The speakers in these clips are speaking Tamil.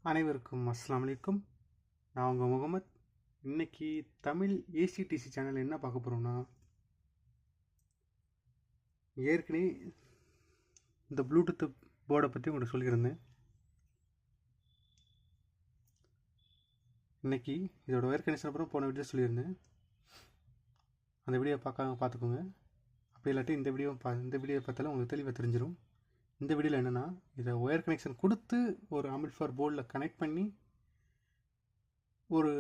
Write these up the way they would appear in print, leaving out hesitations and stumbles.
அனைவருக்கும் அஸ்ஸலாமு அலைக்கும். நான் உங்கள் முகமது. இன்னைக்கு தமிழ் ஏசிடிசி சேனல் என்ன பார்க்க போகிறோம்னா, ஏற்கனவே இந்த ப்ளூடூத் போர்டை பற்றி உங்களுக்கு சொல்லியிருந்தேன். இன்னைக்கு இதோட ஒயர் கனெக்ஷன் அப்புறம் போன வீடியோ சொல்லியிருந்தேன். அந்த வீடியோ பார்த்துக்கோங்க. அப்படி இல்லாட்டி இந்த வீடியோ பார்த்தாலும் உங்களுக்கு தெளிவாக தெரிஞ்சிடும். இந்த வீடியோவில் என்னென்னா, இதை ஒயர் கனெக்ஷன் கொடுத்து ஒரு ஆம்பிளிஃபையர் போர்டில் கனெக்ட் பண்ணி ஒரு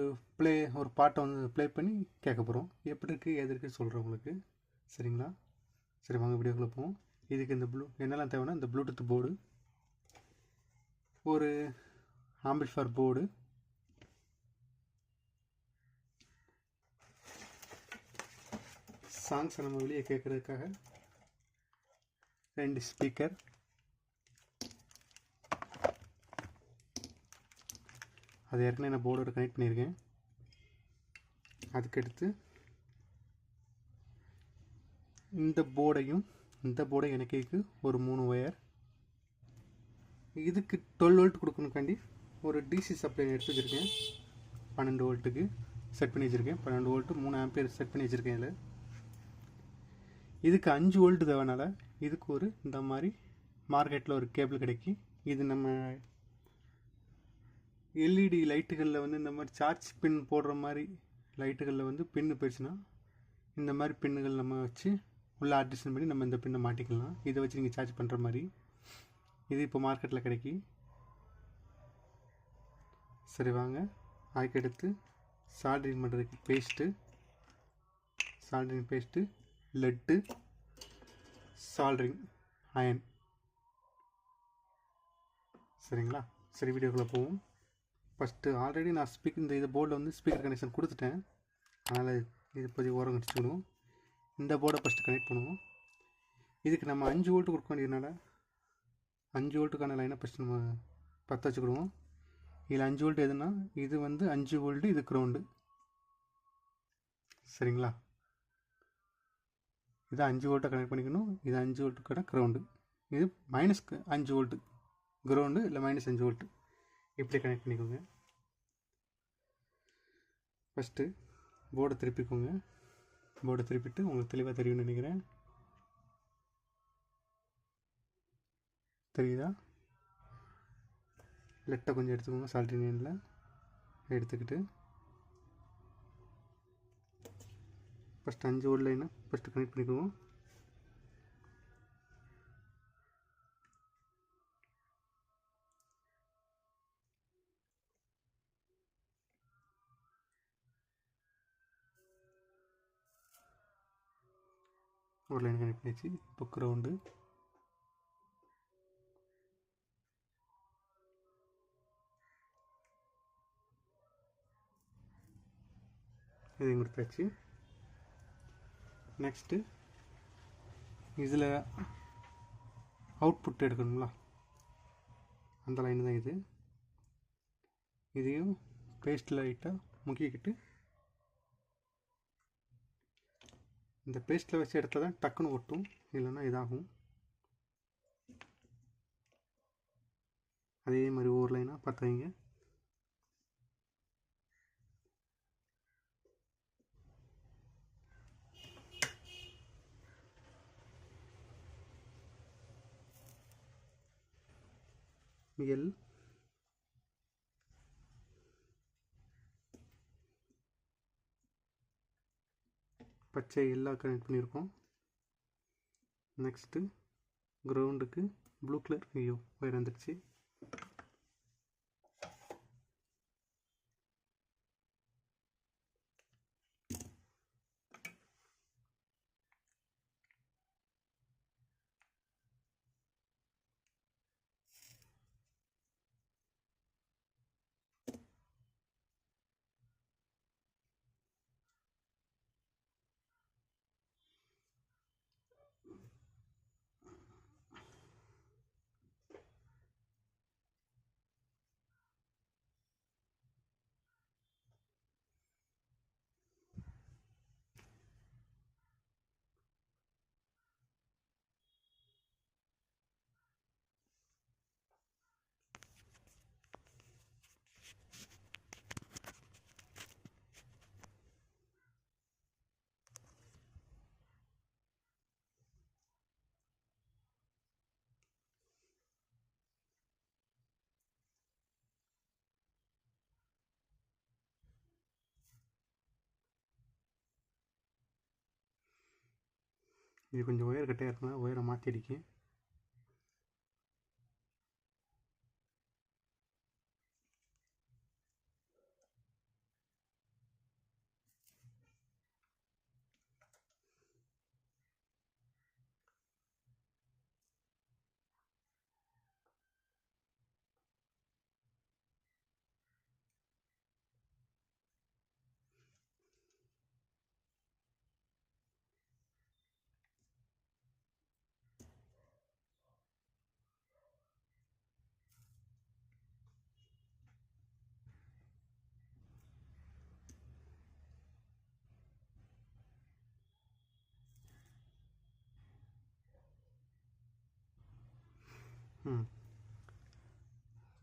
பாட்டை ப்ளே பண்ணி கேட்க போகிறோம். எப்படி இருக்குது எது இருக்குது சொல்கிறேன் உங்களுக்கு. சரிங்களா? சரி, வாங்க வீடியோக்குள்ளே போவோம். இதுக்கு இந்த என்னெல்லாம் தேவைன்னா, இந்த ப்ளூடூத் போர்டு, ஒரு ஆம்பிளிஃபையர் போர்டு, சாங்ஸை நம்ம வெளியே கேட்குறதுக்காக 2 ஸ்பீக்கர், அது ஏற்கனவே நான் போர்டோட கனெக்ட் பண்ணியிருக்கேன். அதுக்கடுத்து இந்த போர்டை இணைக்கைக்கு ஒரு 3 ஒயர். இதுக்கு 12 வோல்ட் கொடுக்கணுக்காண்டி ஒரு டிசி சப்ளை எடுத்து வச்சுருக்கேன். 12 வோல்ட்டுக்கு செட் பண்ணி வச்சுருக்கேன். 12 வோல்ட்டு 3 ஆம்பியர் செட் பண்ணி வச்சுருக்கேன். இதில் இதுக்கு 5 வோல்ட் தேவைனால இதுக்கு இந்த மாதிரி மார்க்கெட்டில் ஒரு கேபிள் கிடைக்கி. இது நம்ம எல்இடி லைட்டுகளில் இந்த மாதிரி சார்ஜ் பின் போடுற மாதிரி லைட்டுகளில் பின்னு போயிடுச்சுன்னா இந்த மாதிரி பின்னுகள் நம்ம வச்சு உள்ள ஆர்டிஷன் பண்ணி நம்ம இந்த பின்னை மாட்டிக்கலாம். இதை வச்சு நீங்கள் சார்ஜ் பண்ணுற மாதிரி இது இப்போ மார்க்கெட்டில் கிடைக்கி. சரி, வாங்க. அதுக்கடுத்து சால்ட்ரிங் பண்ணுறதுக்கு பேஸ்ட்டு, லெட்டு, சால்ட்ரிங் அயன். சரிங்களா? சரி, வீடியோக்குள்ளே போவோம். ஃபஸ்ட்டு ஆல்ரெடி நான் இந்த போர்டில் ஸ்பீக்கர் கனெக்ஷன் கொடுத்துட்டேன். அதனால் இது இப்போதைக்கு ஓரம் வச்சுக்கிடுவோம். இந்த போர்டை ஃபஸ்ட்டு கனெக்ட் பண்ணுவோம். இதுக்கு நம்ம 5 வோல்ட்டு கொடுக்க வேண்டியதுனால 5 வோல்ட்டுக்கான லைனை ஃபஸ்ட்டு நம்ம பற்ற வச்சுக்கிடுவோம். இதில் 5 வோல்ட் எதுனா, இது 5 வோல்ட்டு, இது கிரவுண்டு. சரிங்களா? இதை 5 வோல்ட்டை கனெக்ட் பண்ணிக்கணும். இது 5 வோல்ட்டுக்கான கிரவுண்டு. இது -5 வோல்ட்டு கிரவுண்டு, இல்லை -5 வோல்ட்டு. இப்படி கனெக்ட் பண்ணிக்கோங்க. ஃபஸ்ட்டு போர்டை திருப்பிக்கோங்க. போர்டை திருப்பிட்டு உங்களுக்கு தெளிவாக தெரியும்னு நினைக்கிறேன். தெரியுதா? லெட்டை கொஞ்சம் எடுத்துக்கோங்க. சால்ட்ரிங் அயனில் எடுத்துக்கிட்டு ஃபஸ்ட் 5 வோல்ட் லைனை ஃபஸ்ட்டு கனெக்ட் பண்ணிக்குவோம். ஒரு லைன் கனெக்ட் பண்ணிச்சு. இப்போ கிரவுண்டு. இதையும் கொடுத்தாச்சு. நெக்ஸ்ட்டு இதில் அவுட்புட் எடுக்கணுங்களா, அந்த லைன் தான் இது. இதையும் பேஸ்ட் லைட்டாக முக்கிக்கிட்டு இந்த பேஸ்ட்டில் வச்ச இடத்துல தான் டக்குன்னு ஒட்டும், இல்லைன்னா இதாகும். அதே மாதிரி ஒவ்வொரு லைனாக பற்ற வைங்க. எல், பச்சை எல்லாம் கனெக்ட் பண்ணியிருக்கோம். நெக்ஸ்ட்டு கிரவுண்டுக்கு ப்ளூ கலர் ஒயர் வந்துடுச்சு. இது கொஞ்சம் ஒயர் கட்டையாக இருக்குன்னா ஒயரை மாற்றி அடிக்கும்.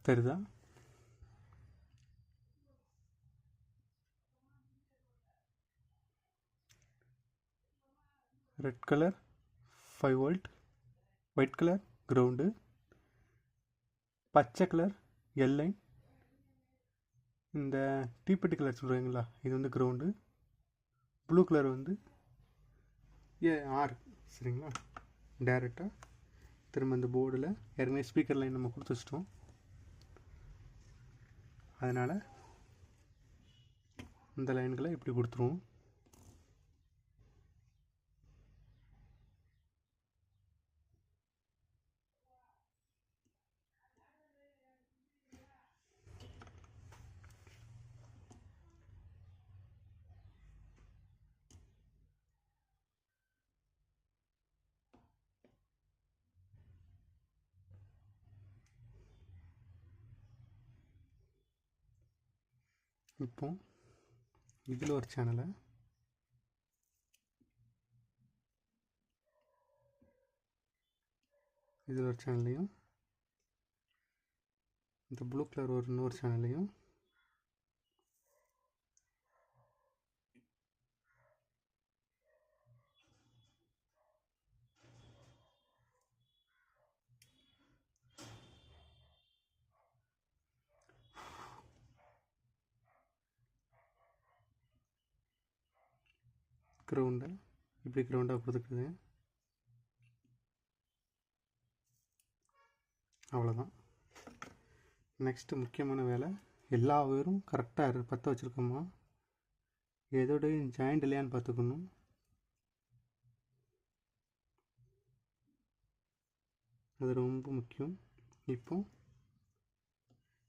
தெரியுதா? Red colour 5 volt, white colour ground, பச்சை கலர் எல் லைன், இந்த தீப்பெட்டி கலர் சொல்கிறீங்களா இது வந்து கிரவுண்டு, ப்ளூ கலர் வந்து ஆர். சரிங்களா? டேரெக்டாக திரும்ப இந்த போர்டில் ஏற்கனவே ஸ்பீக்கர் லைன் நம்ம கொடுத்து வச்சிட்டோம். அதனால் இந்த லைன்களை இப்படி கொடுத்துருவோம். இப்போ இதில் ஒரு சேனலை இதில் ஒரு சேனல்லையும் இந்த ப்ளூ கலர் ஒரு இன்னொரு சேனல்லையும் கிரவுண்டை இப்படி கிரவுண்டாக கொடுத்துக்குது. அவ்வளோதான். நெக்ஸ்ட்டு முக்கியமான வேலை, எல்லா ஒயரும் கரெக்டாக பற்ற வச்சுருக்கோமா, எதோடையும் ஜாயிண்ட் இல்லையான்னு பார்த்துக்கணும். அது ரொம்ப முக்கியம். இப்போ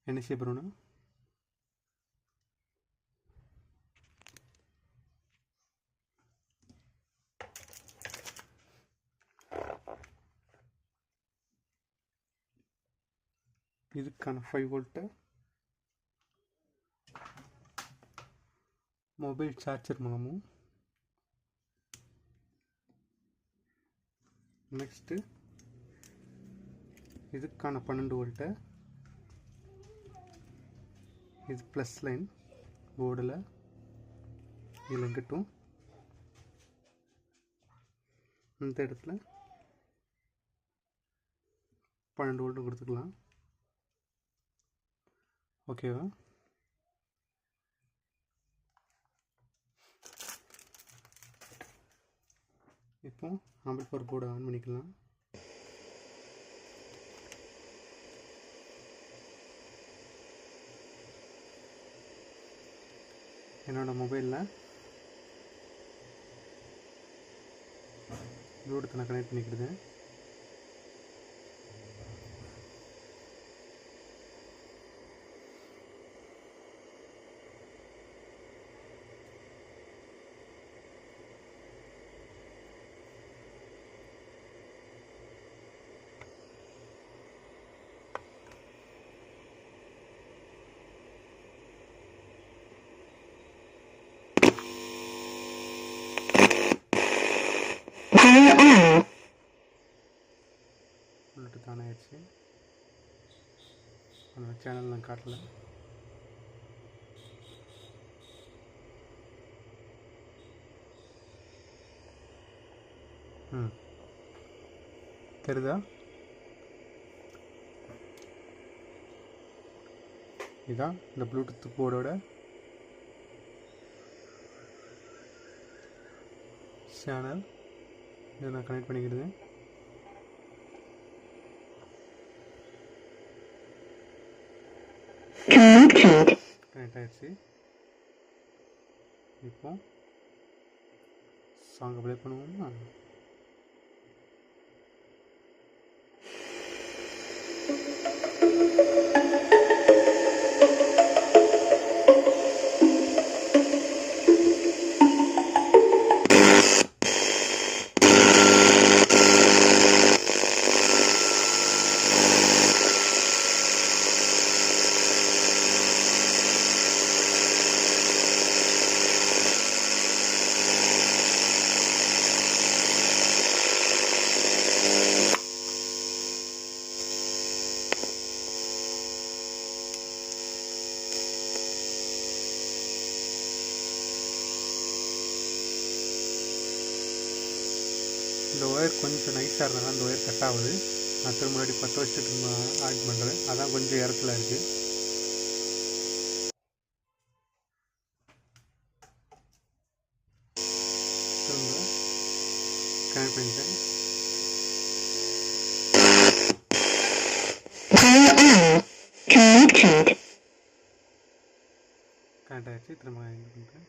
என்ன செய்ய போகிறோன்னா, இதுக்கான 5 வோல்ட்டை மொபைல் சார்ஜர் மூலமும், நெக்ஸ்ட்டு இதுக்கான 12 வோல்ட்டை இது ப்ளஸ் லைன் போர்டில் இதில் எங்கிட்டும் இந்த இடத்துல 12 வோல்ட்டு கொடுத்துக்கலாம். ஓகேவா? இப்போ ஆம்பிளிஃபையர் போர்டை ஆன் பண்ணிக்கலாம். என்னோடய மொபைலில் ப்ளூடூத்தை நான் கனெக்ட் பண்ணிக்கிடுதேன். ப்ளூடூத் ஆன் ஆயிடுச்சு. அந்த சேனல் நான் காட்டல. தெரியுதா? இதுதான் இந்த ப்ளூடூத் போர்டோட சேனல். இதை நான் கனெக்ட் பண்ணிக்கிடுவேன். கனெக்ட் ஆகிடுச்சு. இப்போ சாங்கை ப்ளே பண்ணுவோமா? இந்த ஒயர் கொஞ்சம் நைஸாக இருந்தாலும் அந்த ஒயர் கட் ஆகுது. நான் திரும்ப முன்னாடி 10 வச்சுட்டு திரும்ப ஆட் பண்ணுறேன். அதான் கொஞ்சம் இடத்துல இருக்குது. திரும்ப கனெக்ட் பண்ணிட்டேன். கனெக்ட் ஆகிடுச்சு. திரும்ப இது பண்ணுறேன்.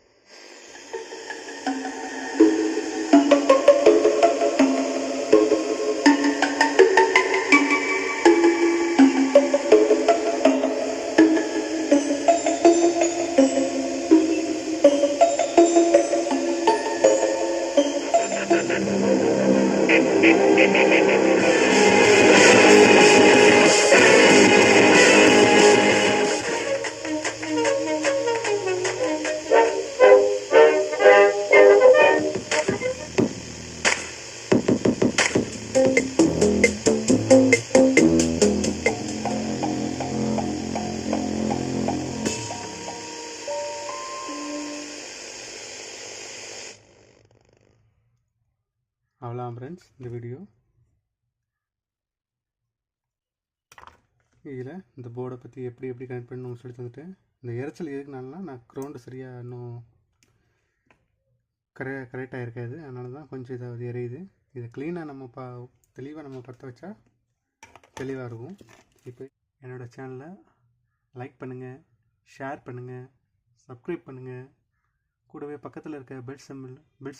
அவ்வளோதான் ஃப்ரெண்ட்ஸ் இந்த வீடியோ. இதில் இந்த போர்டை பற்றி எப்படி கனெக்ட் பண்ணணும்னு சொல்லி தந்துட்டேன். இந்த இறைச்சல் எதுக்குனாலனா நான் க்ரௌண்டு சரியாக இன்னும் கரெக்டாக இருக்காது. அதனால தான் கொஞ்சம் இதாவது எரியுது. இதை க்ளீனாக நம்ம தெளிவாக நம்ம பற்ற வச்சா தெளிவாக இருக்கும். இப்போ என்னோடய சேனலை லைக் பண்ணுங்கள், ஷேர் பண்ணுங்கள், சப்ஸ்கிரைப் பண்ணுங்கள். கூடவே பக்கத்தில் இருக்க பெல்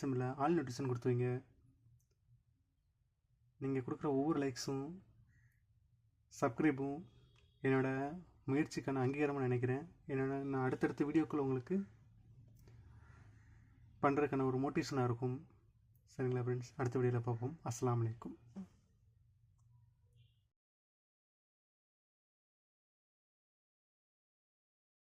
சிம்பிளில் ஆல் நோட்டிஃபிகேஷன் கொடுத்து வைங்க. நீங்கள் கொடுக்குற ஒவ்வொரு லைக்ஸும் சப்ஸ்கிரைபும் என்னோடய முயற்சிக்கான அங்கீகாரமாக நினைக்கிறேன். நான் அடுத்தடுத்த வீடியோக்கள் உங்களுக்கு பண்ணுறதுக்கான ஒரு மோட்டிவேஷனாக இருக்கும். சரிங்களா ஃப்ரெண்ட்ஸ்? அடுத்த வீடியோவில் பார்ப்போம். அஸ்ஸலாமு அலைக்கும்.